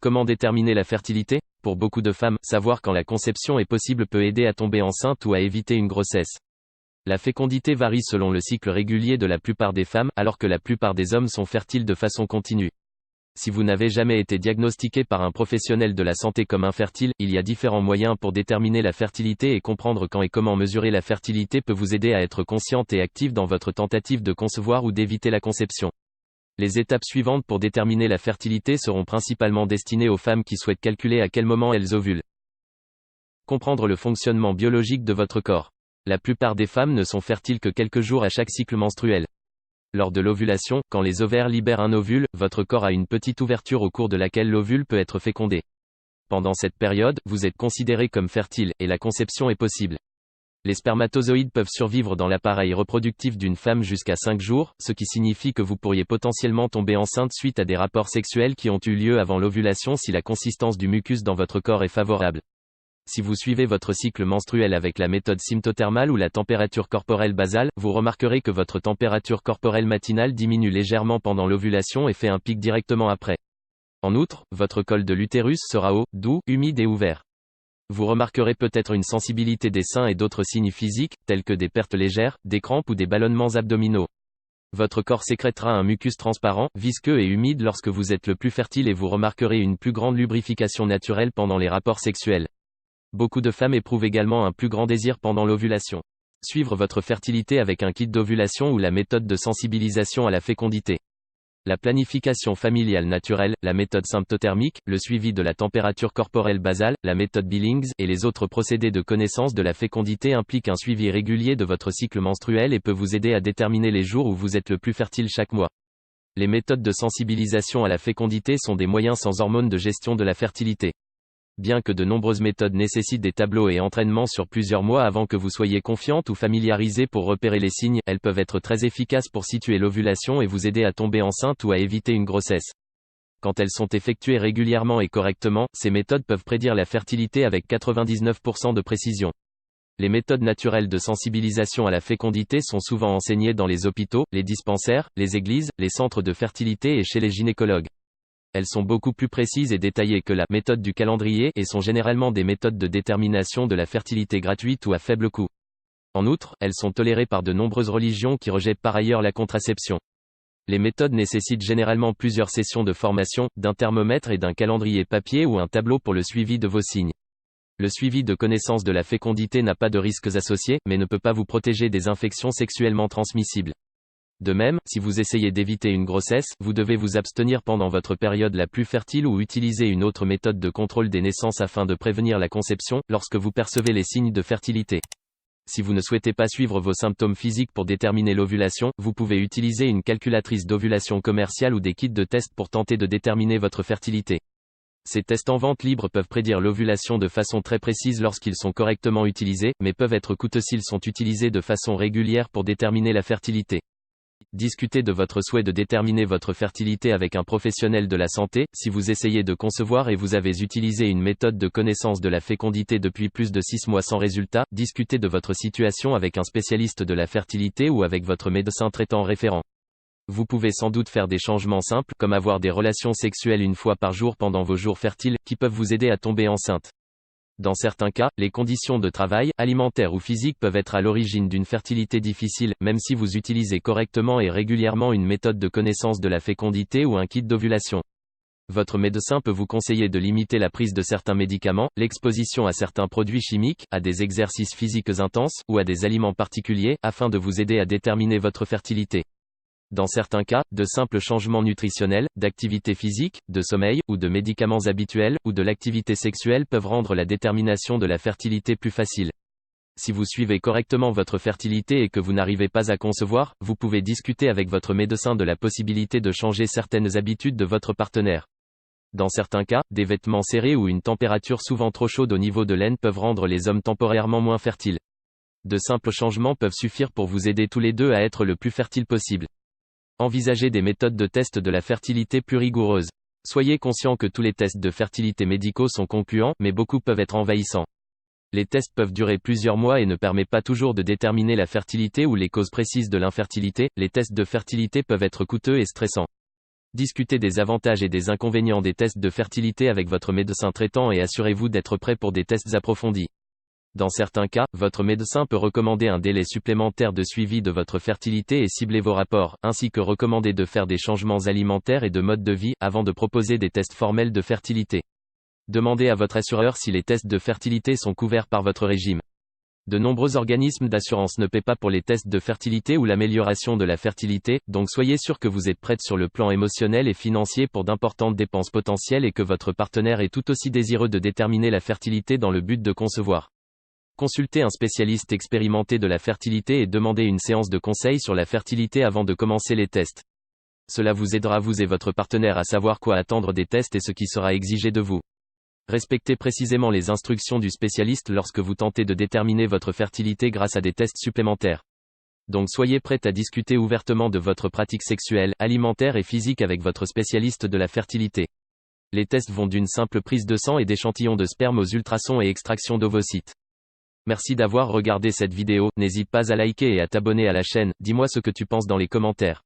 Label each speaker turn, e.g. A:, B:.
A: Comment déterminer la fertilité? Pour beaucoup de femmes, savoir quand la conception est possible peut aider à tomber enceinte ou à éviter une grossesse. La fécondité varie selon le cycle régulier de la plupart des femmes, alors que la plupart des hommes sont fertiles de façon continue. Si vous n'avez jamais été diagnostiqué par un professionnel de la santé comme infertile, il y a différents moyens pour déterminer la fertilité et comprendre quand et comment mesurer la fertilité peut vous aider à être consciente et active dans votre tentative de concevoir ou d'éviter la conception. Les étapes suivantes pour déterminer la fertilité seront principalement destinées aux femmes qui souhaitent calculer à quel moment elles ovulent. Comprendre le fonctionnement biologique de votre corps. La plupart des femmes ne sont fertiles que quelques jours à chaque cycle menstruel. Lors de l'ovulation, quand les ovaires libèrent un ovule, votre corps a une petite ouverture au cours de laquelle l'ovule peut être fécondé. Pendant cette période, vous êtes considéré comme fertile, et la conception est possible. Les spermatozoïdes peuvent survivre dans l'appareil reproductif d'une femme jusqu'à 5 jours, ce qui signifie que vous pourriez potentiellement tomber enceinte suite à des rapports sexuels qui ont eu lieu avant l'ovulation si la consistance du mucus dans votre corps est favorable. Si vous suivez votre cycle menstruel avec la méthode symptothermale ou la température corporelle basale, vous remarquerez que votre température corporelle matinale diminue légèrement pendant l'ovulation et fait un pic directement après. En outre, votre col de l'utérus sera haut, doux, humide et ouvert. Vous remarquerez peut-être une sensibilité des seins et d'autres signes physiques, tels que des pertes légères, des crampes ou des ballonnements abdominaux. Votre corps sécrétera un mucus transparent, visqueux et humide lorsque vous êtes le plus fertile et vous remarquerez une plus grande lubrification naturelle pendant les rapports sexuels. Beaucoup de femmes éprouvent également un plus grand désir pendant l'ovulation. Suivre votre fertilité avec un kit d'ovulation ou la méthode de sensibilisation à la fécondité. La planification familiale naturelle, la méthode symptothermique, le suivi de la température corporelle basale, la méthode Billings et les autres procédés de connaissance de la fécondité impliquent un suivi régulier de votre cycle menstruel et peut vous aider à déterminer les jours où vous êtes le plus fertile chaque mois. Les méthodes de sensibilisation à la fécondité sont des moyens sans hormones de gestion de la fertilité. Bien que de nombreuses méthodes nécessitent des tableaux et entraînements sur plusieurs mois avant que vous soyez confiante ou familiarisée pour repérer les signes, elles peuvent être très efficaces pour situer l'ovulation et vous aider à tomber enceinte ou à éviter une grossesse. Quand elles sont effectuées régulièrement et correctement, ces méthodes peuvent prédire la fertilité avec 99% de précision. Les méthodes naturelles de sensibilisation à la fécondité sont souvent enseignées dans les hôpitaux, les dispensaires, les églises, les centres de fertilité et chez les gynécologues. Elles sont beaucoup plus précises et détaillées que la méthode du calendrier et sont généralement des méthodes de détermination de la fertilité gratuite ou à faible coût. En outre, elles sont tolérées par de nombreuses religions qui rejettent par ailleurs la contraception. Les méthodes nécessitent généralement plusieurs sessions de formation, d'un thermomètre et d'un calendrier papier ou un tableau pour le suivi de vos signes. Le suivi de connaissance de la fécondité n'a pas de risques associés, mais ne peut pas vous protéger des infections sexuellement transmissibles. De même, si vous essayez d'éviter une grossesse, vous devez vous abstenir pendant votre période la plus fertile ou utiliser une autre méthode de contrôle des naissances afin de prévenir la conception, lorsque vous percevez les signes de fertilité. Si vous ne souhaitez pas suivre vos symptômes physiques pour déterminer l'ovulation, vous pouvez utiliser une calculatrice d'ovulation commerciale ou des kits de tests pour tenter de déterminer votre fertilité. Ces tests en vente libre peuvent prédire l'ovulation de façon très précise lorsqu'ils sont correctement utilisés, mais peuvent être coûteux s'ils sont utilisés de façon régulière pour déterminer la fertilité. Discutez de votre souhait de déterminer votre fertilité avec un professionnel de la santé. Si vous essayez de concevoir et vous avez utilisé une méthode de connaissance de la fécondité depuis plus de 6 mois sans résultat, discutez de votre situation avec un spécialiste de la fertilité ou avec votre médecin traitant référent. Vous pouvez sans doute faire des changements simples, comme avoir des relations sexuelles une fois par jour pendant vos jours fertiles, qui peuvent vous aider à tomber enceinte. Dans certains cas, les conditions de travail, alimentaires ou physiques peuvent être à l'origine d'une fertilité difficile, même si vous utilisez correctement et régulièrement une méthode de connaissance de la fécondité ou un kit d'ovulation. Votre médecin peut vous conseiller de limiter la prise de certains médicaments, l'exposition à certains produits chimiques, à des exercices physiques intenses, ou à des aliments particuliers, afin de vous aider à déterminer votre fertilité. Dans certains cas, de simples changements nutritionnels, d'activité physique, de sommeil, ou de médicaments habituels, ou de l'activité sexuelle peuvent rendre la détermination de la fertilité plus facile. Si vous suivez correctement votre fertilité et que vous n'arrivez pas à concevoir, vous pouvez discuter avec votre médecin de la possibilité de changer certaines habitudes de votre partenaire. Dans certains cas, des vêtements serrés ou une température souvent trop chaude au niveau de l'aine peuvent rendre les hommes temporairement moins fertiles. De simples changements peuvent suffire pour vous aider tous les deux à être le plus fertile possible. Envisagez des méthodes de test de la fertilité plus rigoureuses. Soyez conscient que tous les tests de fertilité médicaux sont concluants, mais beaucoup peuvent être envahissants. Les tests peuvent durer plusieurs mois et ne permettent pas toujours de déterminer la fertilité ou les causes précises de l'infertilité. Les tests de fertilité peuvent être coûteux et stressants. Discutez des avantages et des inconvénients des tests de fertilité avec votre médecin traitant et assurez-vous d'être prêt pour des tests approfondis. Dans certains cas, votre médecin peut recommander un délai supplémentaire de suivi de votre fertilité et cibler vos rapports, ainsi que recommander de faire des changements alimentaires et de mode de vie, avant de proposer des tests formels de fertilité. Demandez à votre assureur si les tests de fertilité sont couverts par votre régime. De nombreux organismes d'assurance ne paient pas pour les tests de fertilité ou l'amélioration de la fertilité, donc soyez sûr que vous êtes prête sur le plan émotionnel et financier pour d'importantes dépenses potentielles et que votre partenaire est tout aussi désireux de déterminer la fertilité dans le but de concevoir. Consultez un spécialiste expérimenté de la fertilité et demandez une séance de conseil sur la fertilité avant de commencer les tests. Cela vous aidera vous et votre partenaire à savoir quoi attendre des tests et ce qui sera exigé de vous. Respectez précisément les instructions du spécialiste lorsque vous tentez de déterminer votre fertilité grâce à des tests supplémentaires. Donc soyez prête à discuter ouvertement de votre pratique sexuelle, alimentaire et physique avec votre spécialiste de la fertilité. Les tests vont d'une simple prise de sang et d'échantillons de sperme aux ultrasons et extraction d'ovocytes. Merci d'avoir regardé cette vidéo, n'hésite pas à liker et à t'abonner à la chaîne, dis-moi ce que tu penses dans les commentaires.